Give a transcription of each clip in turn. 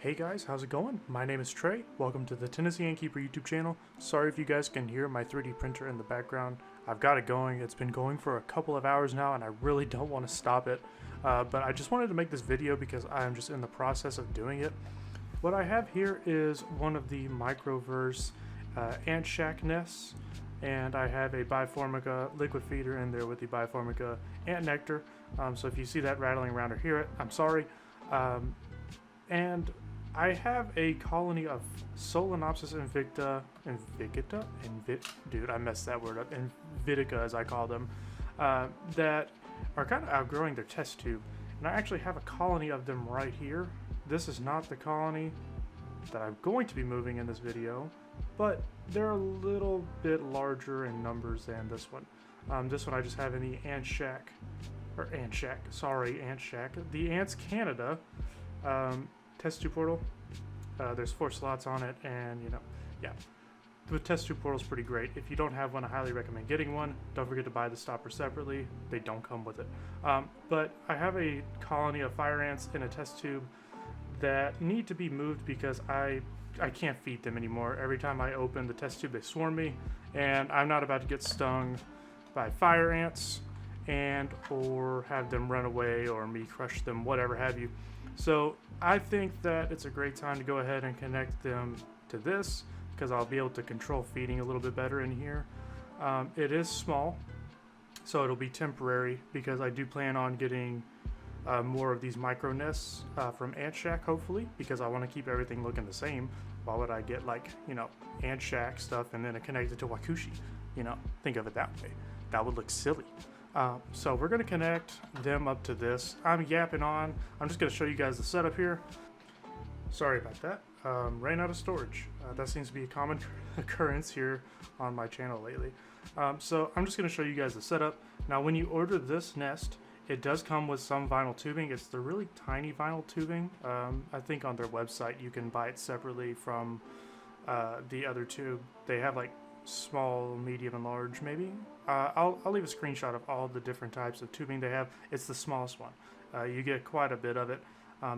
Hey guys, how's it going? My name is Trey. Welcome to the Tennessee Innkeeper YouTube channel. Sorry if you guys can hear my 3D printer in the background. I've got it going. It's been going for a couple of hours now and I really don't want to stop it. But I just wanted to make this video because I'm just in the process of doing it. What I have here is one of the microverse ant shack nests. And I have a Biformica liquid feeder in there with the Biformica ant nectar. So if you see that rattling around or hear it, I'm sorry. And I have a colony of Solenopsis Invicta, dude, I messed that word up, Invicta as I call them, that are kind of outgrowing their test tube. And I actually have a colony of them right here. This is not the colony that I'm going to be moving in this video, but they're a little bit larger in numbers than this one. This one I just have in the Ant Shack, the Ants Canada test tube portal. There's 4 slots on it, and yeah, the test tube portal is pretty great. If you don't have one, I highly recommend getting one. Don't forget to buy the stopper separately. They don't come with it. But I have a colony of fire ants in a test tube that need to be moved because I can't feed them anymore. Every time I open the test tube, they swarm me, and I'm not about to get stung by fire ants or have them run away or me crush them, whatever have you. So I think that it's a great time to go ahead and connect them to this because I'll be able to control feeding a little bit better in here. It is small, so it'll be temporary because I do plan on getting more of these micro nests from Ant Shack, hopefully, because I want to keep everything looking the same. Why would I get Ant Shack stuff and then it connected to Wakushi? Think of it that way. That would look silly. So we're going to connect them up to this. I'm yapping on. I'm just going to show you guys the setup here. Sorry about that. Ran out of storage. That seems to be a common occurrence here on my channel lately. So I'm just going to show you guys the setup. Now when you order this nest, it does come with some vinyl tubing. It's the really tiny vinyl tubing. I think on their website you can buy it separately from the other tube. They have like small, medium, and large maybe. I'll leave a screenshot of all the different types of tubing they have. It's the smallest one. You get quite a bit of it.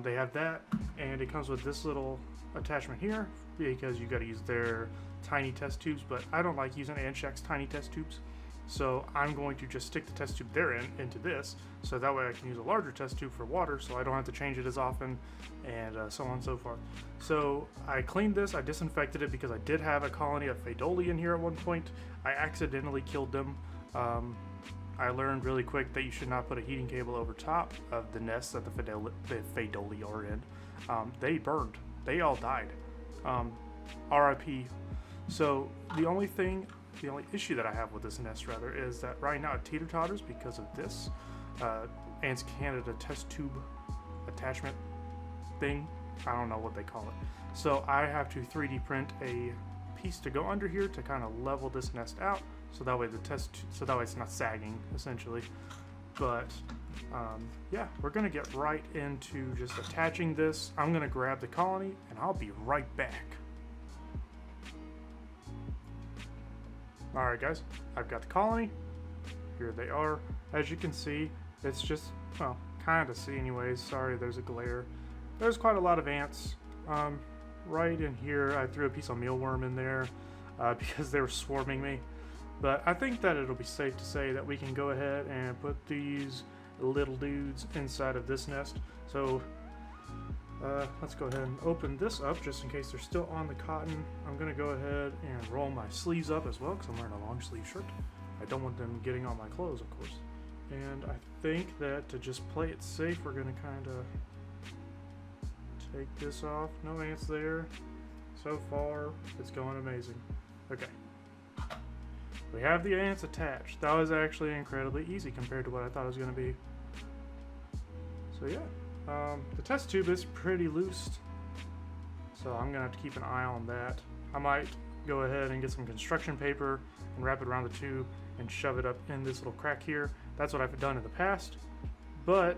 They have that, and it comes with this little attachment here because you got to use their tiny test tubes, but I don't like using Ant Shack's tiny test tubes. So I'm going to just stick the test tube they're in into this, so that way I can use a larger test tube for water, so I don't have to change it as often, and so on and so forth. So I cleaned this, I disinfected it because I did have a colony of Fadoli in here at one point. I accidentally killed them. I learned really quick that you should not put a heating cable over top of the nest that the Fadoli are in. They burned. They all died. RIP. So the only issue that I have with this nest is that right now it teeter-totters because of this Ants Canada test tube attachment thing. I don't know what they call it. So I have to 3D print a piece to go under here to kind of level this nest out, so that way it's not sagging essentially. But yeah, we're gonna get right into just attaching this. I'm gonna grab the colony and I'll be right back. Alright guys, I've got the colony. Here they are. As you can see, it's just, well, kind of see anyways. Sorry, there's a glare. There's quite a lot of ants. Right in here, I threw a piece of mealworm in there because they were swarming me. But I think that it'll be safe to say that we can go ahead and put these little dudes inside of this nest. So let's go ahead and open this up just in case they're still on the cotton. I'm going to go ahead and roll my sleeves up as well because I'm wearing a long sleeve shirt. I don't want them getting on my clothes, of course. And I think that to just play it safe, we're going to kind of take this off. No ants there. So far, it's going amazing. Okay. We have the ants attached. That was actually incredibly easy compared to what I thought it was going to be. So yeah. The test tube is pretty loose, so I'm gonna have to keep an eye on that. I might go ahead and get some construction paper and wrap it around the tube and shove it up in this little crack here. That's what I've done in the past, but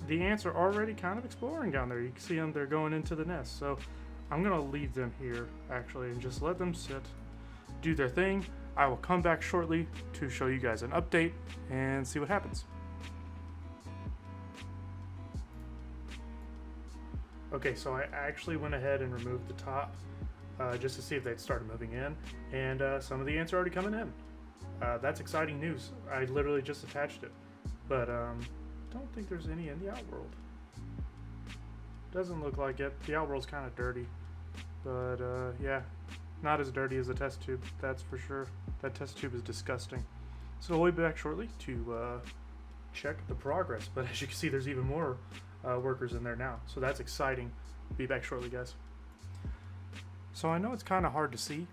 the ants are already kind of exploring down there. You can see them, they're going into the nest, so I'm gonna leave them here actually and just let them sit, do their thing. I will come back shortly to show you guys an update and see what happens. Okay, so I actually went ahead and removed the top just to see if they'd started moving in, and some of the ants are already coming in. That's exciting news. I literally just attached it, but don't think there's any in the outworld. Doesn't look like it. The outworld's kind of dirty, but yeah, not as dirty as the test tube, that's for sure. That test tube is disgusting. So we'll be back shortly to check the progress, but as you can see, there's even more workers in there now, so that's exciting. Be back shortly, guys. So I know it's kind of hard to see,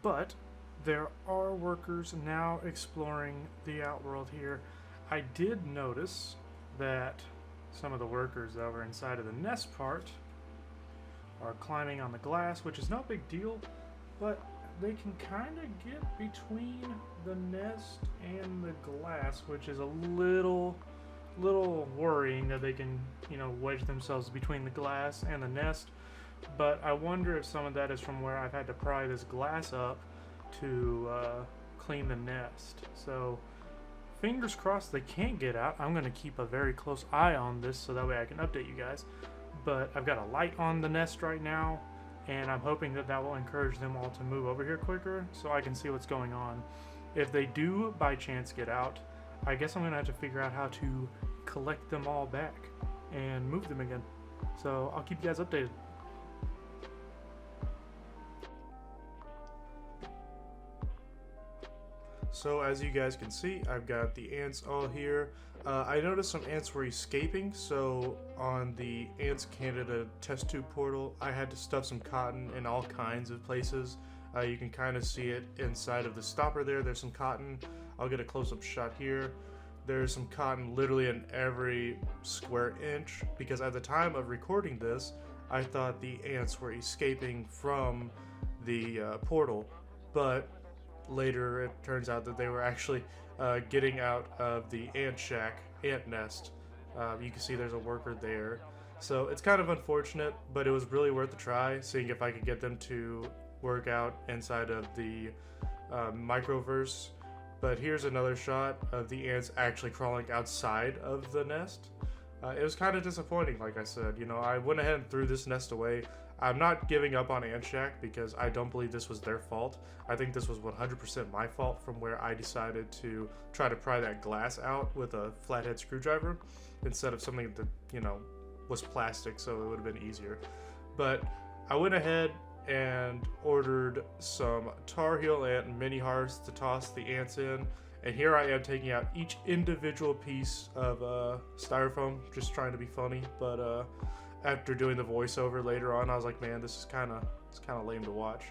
but there are workers now exploring the outworld here. I did notice that some of the workers that were inside of the nest part are climbing on the glass, which is no big deal, but they can kind of get between the nest and the glass, which is a little worrying that they can, you know, wedge themselves between the glass and the nest. But I wonder if some of that is from where I've had to pry this glass up to clean the nest. So fingers crossed they can't get out. I'm going to keep a very close eye on this so that way I can update you guys. But I've got a light on the nest right now, and I'm hoping that that will encourage them all to move over here quicker so I can see what's going on. If they do by chance get out, I guess I'm going to have to figure out how to collect them all back and move them again. So I'll keep you guys updated. So as you guys can see, I've got the ants all here. I noticed some ants were escaping, so on the Ants Canada test tube portal, I had to stuff some cotton in all kinds of places. You can kind of see it inside of the stopper there. There's some cotton. I'll get a close-up shot here. There's some cotton literally in every square inch, because at the time of recording this, I thought the ants were escaping from the portal, but later it turns out that they were actually getting out of the ant shack, ant nest. You can see there's a worker there. So it's kind of unfortunate, but it was really worth a try, seeing if I could get them to work out inside of the microverse. But here's another shot of the ants actually crawling outside of the nest. It was kind of disappointing, like I said. You know, I went ahead and threw this nest away. I'm not giving up on Ant Shack because I don't believe this was their fault. I think this was 100% my fault from where I decided to try to pry that glass out with a flathead screwdriver instead of something that, you know, was plastic, so it would have been easier. But I went ahead and ordered some Tar Heel ant mini hearths to toss the ants in. And here I am taking out each individual piece of styrofoam, just trying to be funny. But after doing the voiceover later on, I was like, man, this is kind of lame to watch.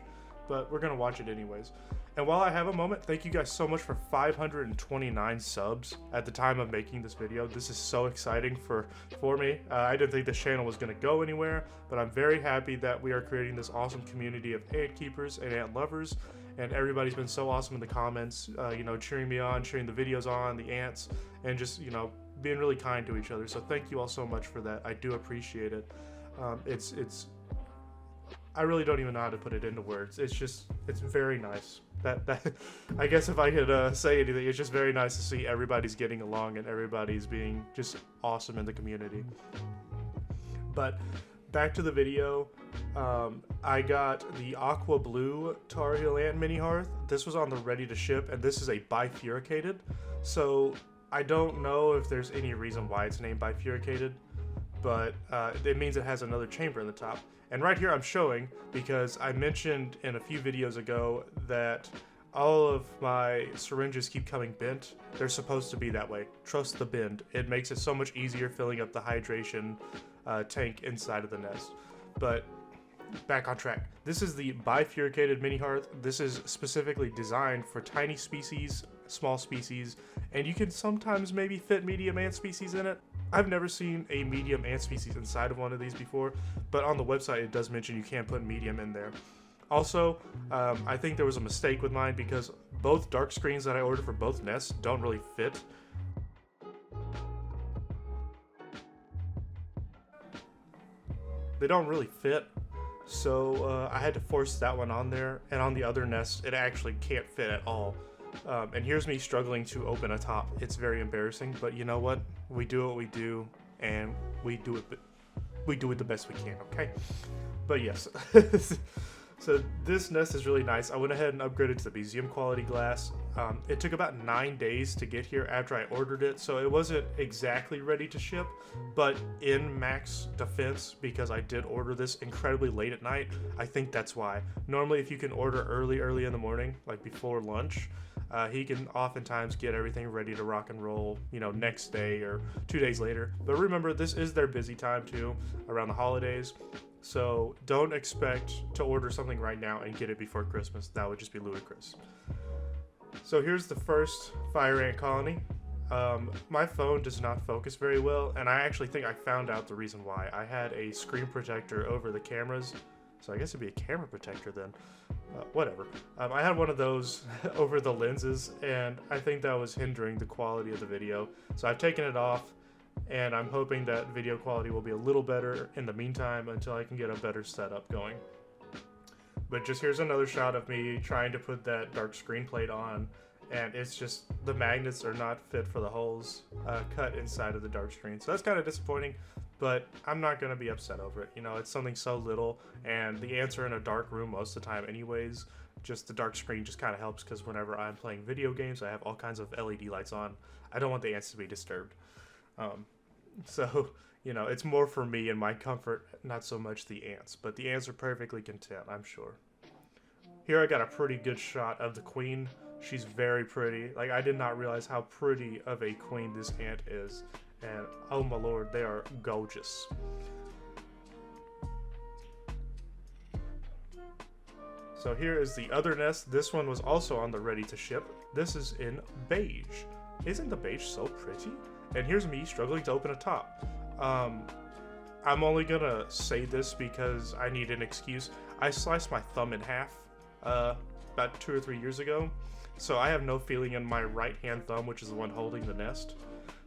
But we're gonna watch it anyways. And while I have a moment, thank you guys so much for 529 subs at the time of making this video. This is so exciting for me. I didn't think this channel was gonna go anywhere, but I'm very happy that we are creating this awesome community of ant keepers and ant lovers. And everybody's been so awesome in the comments, you know, cheering me on, cheering the videos on, the ants, and just, you know, being really kind to each other. So thank you all so much for that. I do appreciate it. I really don't even know how to put it into words. It's very nice. That I guess if I could say anything, it's just very nice to see everybody's getting along and everybody's being just awesome in the community. But back to the video. I got the aqua blue Tar Heel ant mini hearth. This was on the ready to ship, and this is a bifurcated. So I don't know if there's any reason why it's named bifurcated, but it means it has another chamber in the top. And right here I'm showing, because I mentioned in a few videos ago that all of my syringes keep coming bent. They're supposed to be that way. Trust the bend. It makes it so much easier filling up the hydration tank inside of the nest. But back on track. This is the bifurcated mini hearth. This is specifically designed for tiny species, small species, and you can sometimes maybe fit medium ant species in it. I've never seen a medium ant species inside of one of these before, but on the website it does mention you can't put medium in there. Also, I think there was a mistake with mine because both dark screens that I ordered for both nests don't really fit. They don't really fit, so I had to force that one on there, and on the other nest it actually can't fit at all. And here's me struggling to open a top. It's very embarrassing, but you know what? We do what we do, and we do it we do it the best we can, okay? But yes, so this nest is really nice. I went ahead and upgraded to the museum quality glass. It took about 9 days to get here after I ordered it, so it wasn't exactly ready to ship, but in Mac's defense, because I did order this incredibly late at night, I think that's why. Normally if you can order early in the morning, like before lunch, he can oftentimes get everything ready to rock and roll, you know, next day or 2 days later. But remember, this is their busy time too, around the holidays. So don't expect to order something right now and get it before Christmas. That would just be ludicrous. So here's the first fire ant colony. My phone does not focus very well, and I actually think I found out the reason why. I had a screen protector over the cameras, so I guess it'd be a camera protector then. Whatever. I had one of those over the lenses, and I think that was hindering the quality of the video. So I've taken it off, and I'm hoping that video quality will be a little better in the meantime until I can get a better setup going. But just here's another shot of me trying to put that dark screen plate on, and it's just, the magnets are not fit for the holes cut inside of the dark screen. So that's kind of disappointing, but I'm not going to be upset over it. You know, it's something so little, and the ants are in a dark room most of the time anyways. Just the dark screen just kind of helps, because whenever I'm playing video games, I have all kinds of LED lights on. I don't want the ants to be disturbed. So, you know, it's more for me and my comfort, not so much the ants. But the ants are perfectly content, I'm sure. Here I got a pretty good shot of the queen. She's very pretty. Like, I did not realize how pretty of a queen this ant is. And, oh my lord, they are gorgeous. So here is the other nest. This one was also on the ready to ship. This is in beige. Isn't the beige so pretty? And here's me struggling to open a top. I'm only gonna say this because I need an excuse. I sliced my thumb in half about 2 or 3 years ago, so I have no feeling in my right hand thumb, which is the one holding the nest.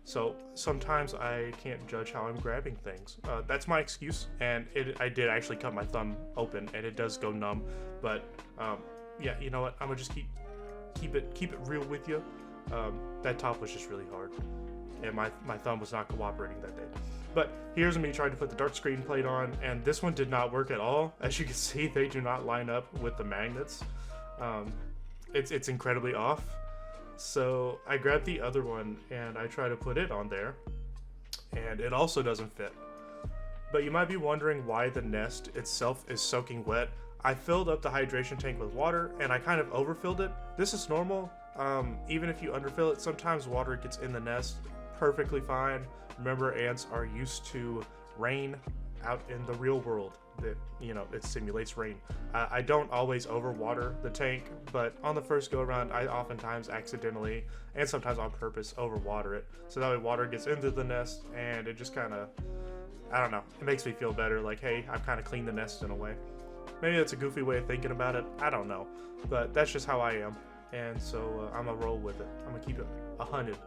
So sometimes I can't judge how I'm grabbing things. That's my excuse, and I did actually cut my thumb open, and it does go numb. But yeah, you know what? I'm gonna just keep it real with you. That top was just really hard, and my thumb was not cooperating that day. But here's me trying to put the dark screen plate on, and this one did not work at all. As you can see, they do not line up with the magnets. It's incredibly off. So I grabbed the other one and I try to put it on there, and it also doesn't fit. But you might be wondering why the nest itself is soaking wet. I filled up the hydration tank with water, and I kind of overfilled it. This is normal. Even if you underfill it, sometimes water gets in the nest perfectly fine. Remember, ants are used to rain out in the real world. That, you know, it simulates rain. I don't always overwater the tank, but on the first go around, I oftentimes accidentally and sometimes on purpose overwater it. So that way water gets into the nest, and it just kind of, I don't know, it makes me feel better. Like, hey, I've kind of cleaned the nest in a way. Maybe that's a goofy way of thinking about it. I don't know, but that's just how I am. And so I'm gonna roll with it. I'm gonna keep it 100.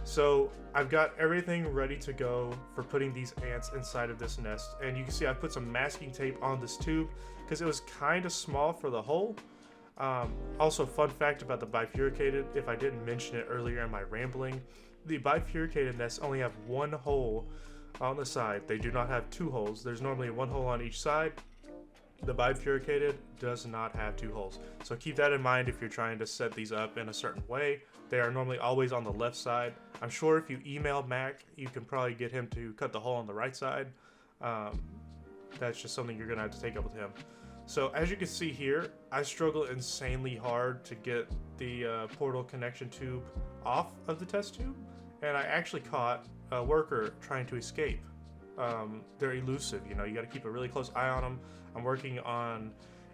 So I've got everything ready to go for putting these ants inside of this nest, and you can see I put some masking tape on this tube because it was kind of small for the hole. Also, fun fact about the bifurcated, if I didn't mention it earlier in my rambling, the bifurcated nests only have one hole on the side. They do not have two holes. There's normally one hole on each side. The bifurcated does not have two holes. So keep that in mind if you're trying to set these up in a certain way. They are normally always on the left side. I'm sure if you email Mac, you can probably get him to cut the hole on the right side. That's just something you're gonna have to take up with him. So as you can see here, I struggle insanely hard to get the portal connection tube off of the test tube. And I actually caught a worker trying to escape. They're elusive, you know, you gotta keep a really close eye on them. I'm working on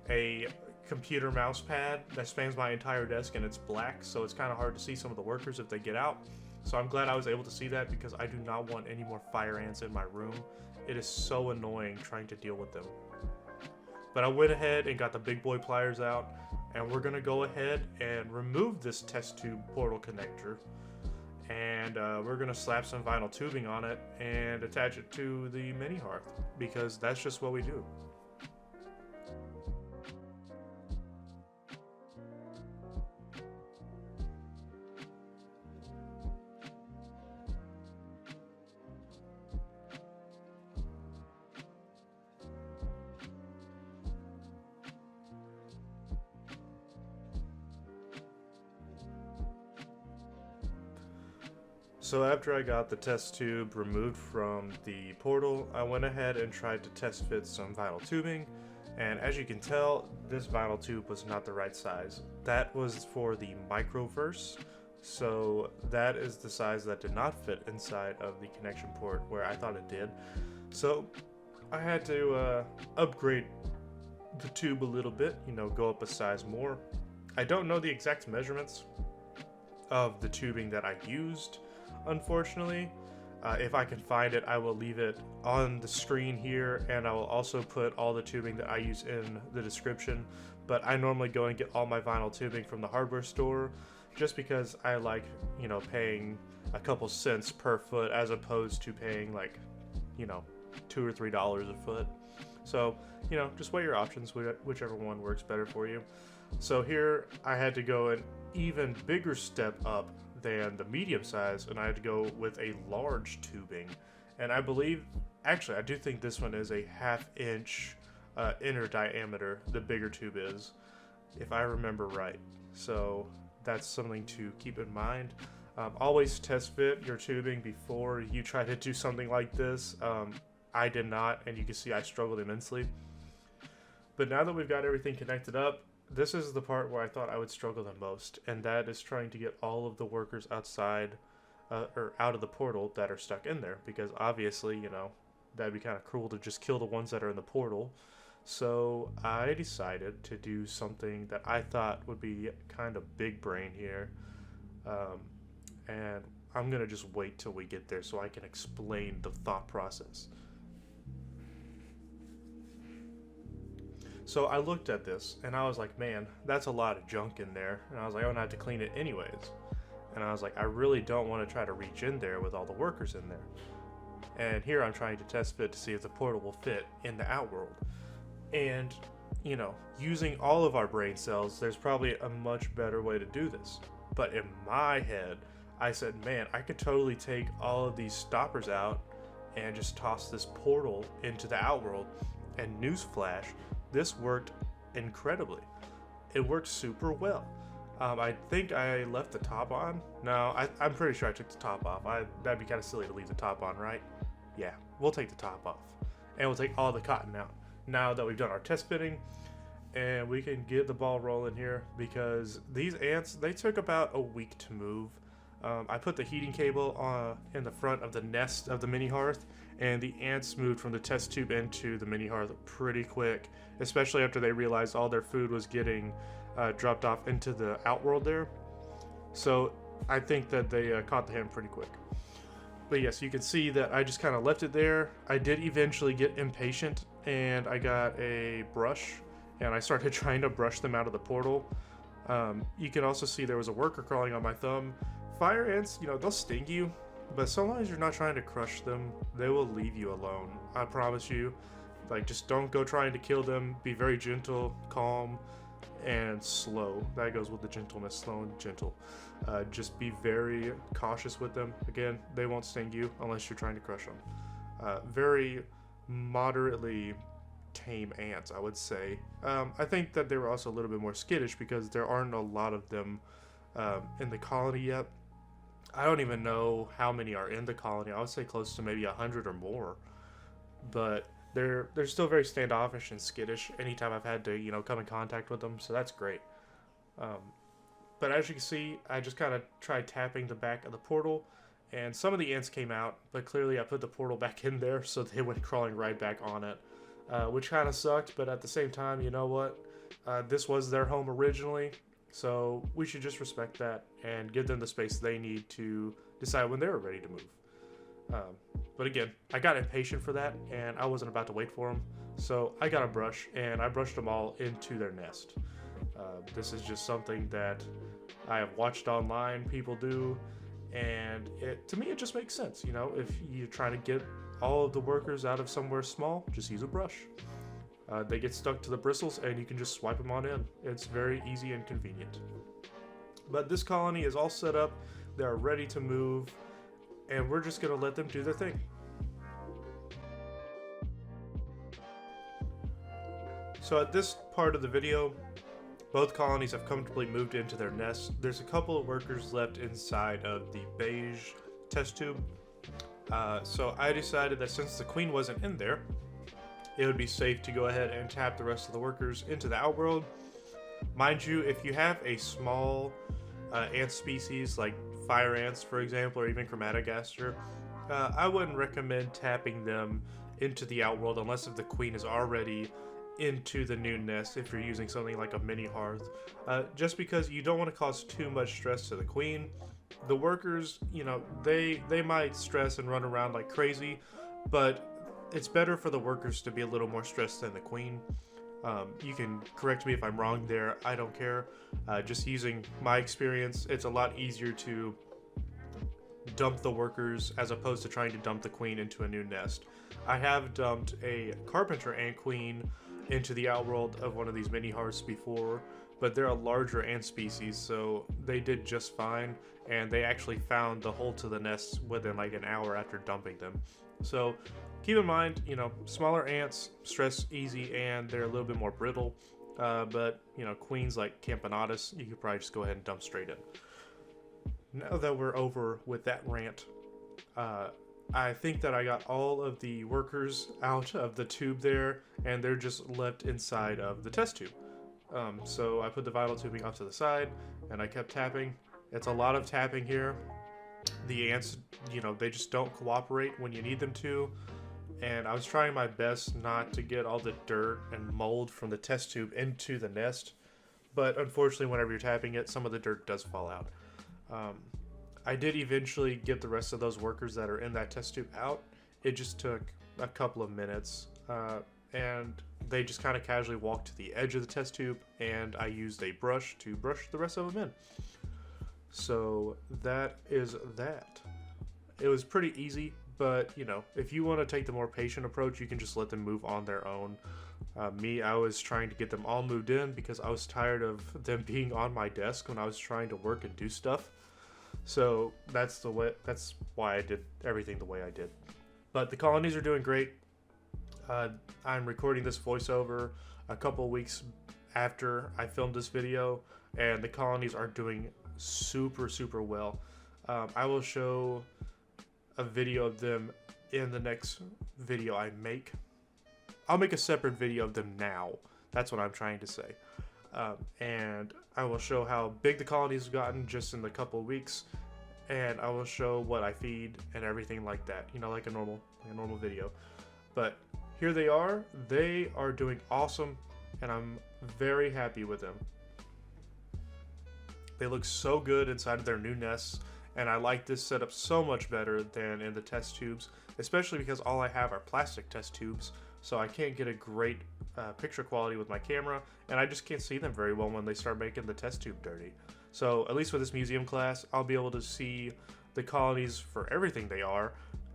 a computer mouse pad that spans my entire desk, and it's black, so it's kind of hard to see some of the workers if they get out. So I'm glad I was able to see that, because I do not want any more fire ants in my room. It is so annoying trying to deal with them. But I went ahead and got the big boy pliers out, and we're gonna go ahead and remove this test tube portal connector, and we're gonna slap some vinyl tubing on it and attach it to the mini hearth, because that's just what we do. So after I got the test tube removed from the portal, I went ahead and tried to test fit some vinyl tubing, and as you can tell, this vinyl tube was not the right size. That was for the microverse, so that is the size that did not fit inside of the connection port where I thought it did. So I had to upgrade the tube a little bit, go up a size more. I don't know the exact measurements of the tubing that I used, unfortunately. If I can find it, I will leave it on the screen here, and I will also put all the tubing that I use in the description. But I normally go and get all my vinyl tubing from the hardware store, just because I like, paying a couple cents per foot as opposed to paying like, $2 or $3 a foot. So, just weigh your options, whichever one works better for you. So here I had to go an even bigger step up than the medium size, and I had to go with a large tubing. And I believe, actually, I do think this one is a 1/2 inch inner diameter, the bigger tube is, if I remember right. So that's something to keep in mind. Always test fit your tubing before you try to do something like this. I did not, and you can see I struggled immensely. But now that we've got everything connected up, this is the part where I thought I would struggle the most, and that is trying to get all of the workers outside or out of the portal that are stuck in there, because obviously, that'd be kind of cruel to just kill the ones that are in the portal. So I decided to do something that I thought would be kind of big brain here, and I'm gonna just wait till we get there so I can explain the thought process. So I looked at this and I was like, man, that's a lot of junk in there. And I was like, I'm gonna have to clean it anyways. And I was like, I really don't want to try to reach in there with all the workers in there. And here I'm trying to test fit to see if the portal will fit in the outworld. And, using all of our brain cells, there's probably a much better way to do this. But in my head, I said, man, I could totally take all of these stoppers out and just toss this portal into the outworld. And newsflash, this worked incredibly. It worked super well. I think I left the top on. No, I'm pretty sure I took the top off. That'd be kind of silly to leave the top on, right? Yeah, we'll take the top off. And we'll take all the cotton out. Now that we've done our test fitting, and we can get the ball rolling here, because these ants, they took about a week to move. I put the heating cable in the front of the nest of the mini hearth, and the ants moved from the test tube into the mini hearth pretty quick, especially after they realized all their food was getting dropped off into the outworld there. So I think that they caught the hand pretty quick. But yes, you can see that I just kind of left it there. I did eventually get impatient, and I got a brush, and I started trying to brush them out of the portal. You can also see there was a worker crawling on my thumb. Fire ants, they'll sting you, but so long as you're not trying to crush them, they will leave you alone. I promise you. Just don't go trying to kill them. Be very gentle, calm, and slow. That goes with the gentleness, slow and gentle. Just be very cautious with them. Again, they won't sting you unless you're trying to crush them. Very moderately tame ants, I would say. I think that they were also a little bit more skittish because there aren't a lot of them in the colony yet. I don't even know how many are in the colony. I would say close to maybe 100 or more. But they're still very standoffish and skittish anytime I've had to, come in contact with them, so that's great. But as you can see, I just kind of tried tapping the back of the portal, and some of the ants came out, but clearly I put the portal back in there, so they went crawling right back on it, which kind of sucked, but at the same time, you know what? This was their home originally, so we should just respect that and give them the space they need to decide when they're ready to move. But again, I got impatient for that, and I wasn't about to wait for them, so I got a brush, and I brushed them all into their nest. This is just something that I have watched online people do, and to me it just makes sense. If you're trying to get all of the workers out of somewhere small, just use a brush. They get stuck to the bristles, and you can just swipe them on in. It's very easy and convenient. But this colony is all set up. They're ready to move, and we're just going to let them do their thing. So at this part of the video, both colonies have comfortably moved into their nests. There's a couple of workers left inside of the beige test tube. So I decided that since the queen wasn't in there, it would be safe to go ahead and tap the rest of the workers into the outworld. Mind you, if you have a small ant species like fire ants, for example, or even chromatogaster, I wouldn't recommend tapping them into the outworld unless if the queen is already into the new nest, if you're using something like a mini hearth, just because you don't want to cause too much stress to the queen. The workers, you know, they might stress and run around like crazy, but it's better for the workers to be a little more stressed than the queen. You can correct me if I'm wrong there, I don't care. Just using my experience, it's a lot easier to dump the workers as opposed to trying to dump the queen into a new nest. I have dumped a carpenter ant queen into the outworld of one of these mini hearths before, but they're a larger ant species, so they did just fine, and they actually found the hole to the nest within like an hour after dumping them. So keep in mind, you know, smaller ants stress easy and they're a little bit more brittle, but you know, queens like Campanatus, you could probably just go ahead and dump straight in. Now that we're over with that rant, I think that I got all of the workers out of the tube there, and they're just left inside of the test tube. So I put the vinyl tubing off to the side, and I kept tapping. It's a lot of tapping here. The ants, you know, they just don't cooperate when you need them to, and I was trying my best not to get all the dirt and mold from the test tube into the nest, but unfortunately whenever you're tapping it, some of the dirt does fall out. I did eventually get the rest of those workers that are in that test tube out. It just took a couple of minutes, and they just kind of casually walked to the edge of the test tube, and I used a brush to brush the rest of them in. So that is that. It was pretty easy, but you know, if you want to take the more patient approach, you can just let them move on their own. I was trying to get them all moved in because I was tired of them being on my desk when I was trying to work and do stuff. So that's why I did everything the way I did. But the colonies are doing great. I'm recording this voiceover a couple of weeks after I filmed this video, and the colonies are doing super well. I will show a video of them in the next video I make. I'll make a separate video of them now. That's what I'm trying to say. And I will show how big the colonies have gotten just in a couple of weeks, and I will show what I feed and everything like that, you know, like a normal video. But here they are doing awesome, and I'm very happy with them. They look so good inside of their new nests, and I like this setup so much better than in the test tubes, especially because all I have are plastic test tubes, so I can't get a great picture quality with my camera, and I just can't see them very well when they start making the test tube dirty. So at least with this museum class, I'll be able to see the colonies for everything they are,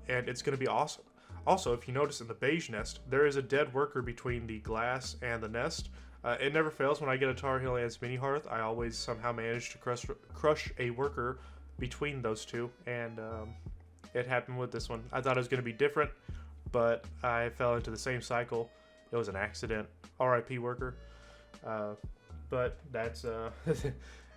and it's going to be awesome. Also, if you notice in the beige nest, there is a dead worker between the glass and the nest. It never fails when I get a Tar Heel Ants mini hearth. I always somehow manage to crush a worker between those two, and it happened with this one. I thought it was going to be different, but I fell into the same cycle. It was an accident. RIP worker. But that's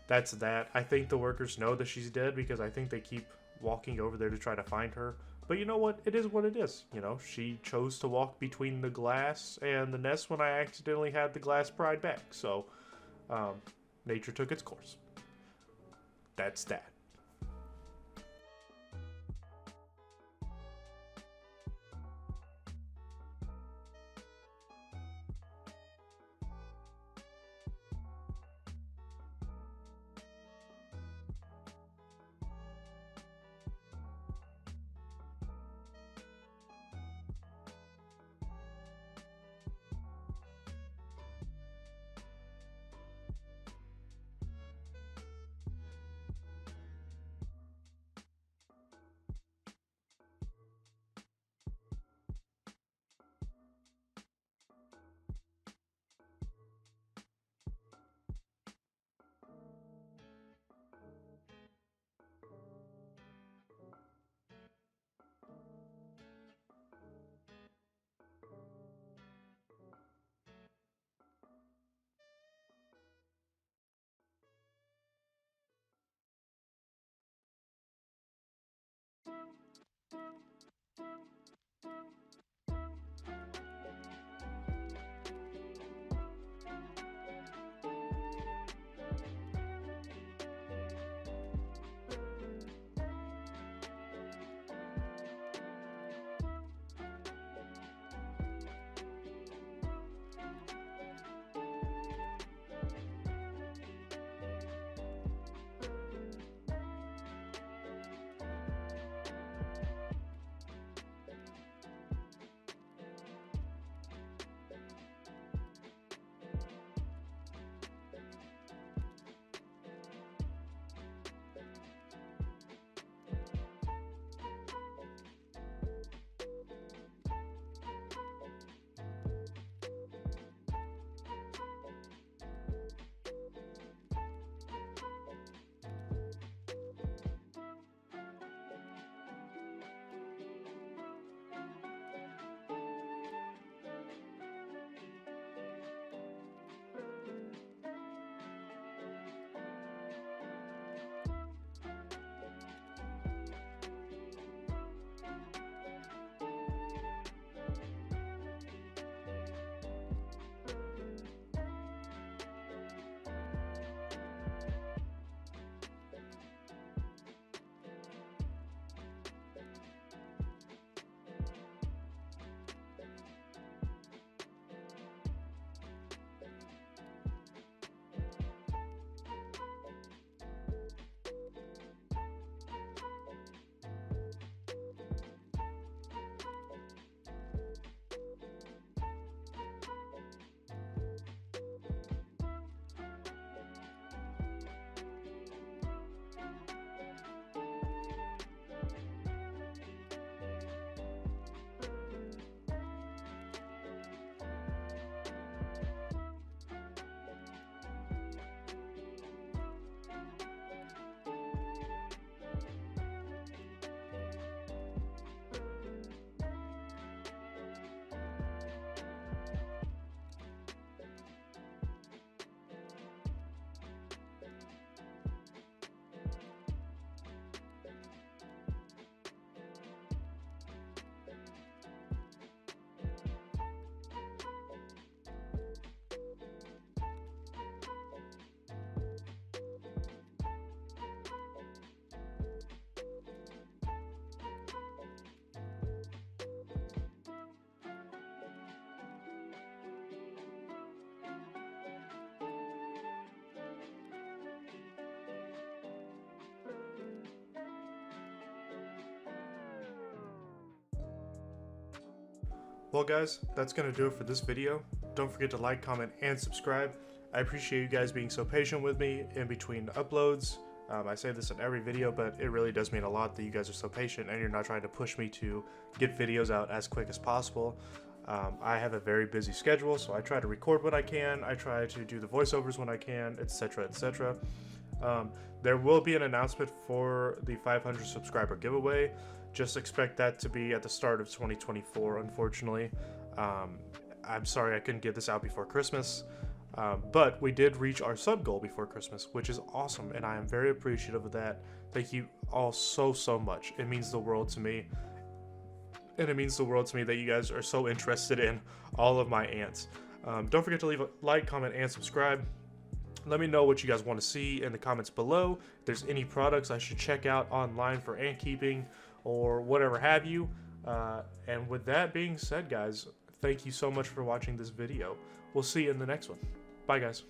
that's that. I think the workers know that she's dead because I think they keep walking over there to try to find her. But you know what? It is what it is. You know, she chose to walk between the glass and the nest when I accidentally had the glass pried back. So, nature took its course. That's that. Well guys, that's going to do it for this video. Don't forget to like, comment, and subscribe. I appreciate you guys being so patient with me in between uploads. I say this in every video, but it really does mean a lot that you guys are so patient and you're not trying to push me to get videos out as quick as possible. I have a very busy schedule, so I try to record when I can, I try to do the voiceovers when I can, etc, etc. There will be an announcement for the 500 subscriber giveaway. Just expect that to be at the start of 2024, unfortunately. I'm sorry I couldn't get this out before Christmas. But we did reach our sub goal before Christmas, which is awesome, and I am very appreciative of that. Thank you all so much. It means the world to me. And it means the world to me that you guys are so interested in all of my ants. Don't forget to leave a like, comment, and subscribe. Let me know what you guys want to see in the comments below. If there's any products I should check out online for ant keeping or whatever have you. And with that being said, guys, thank you so much for watching this video. We'll see you in the next one. Bye, guys.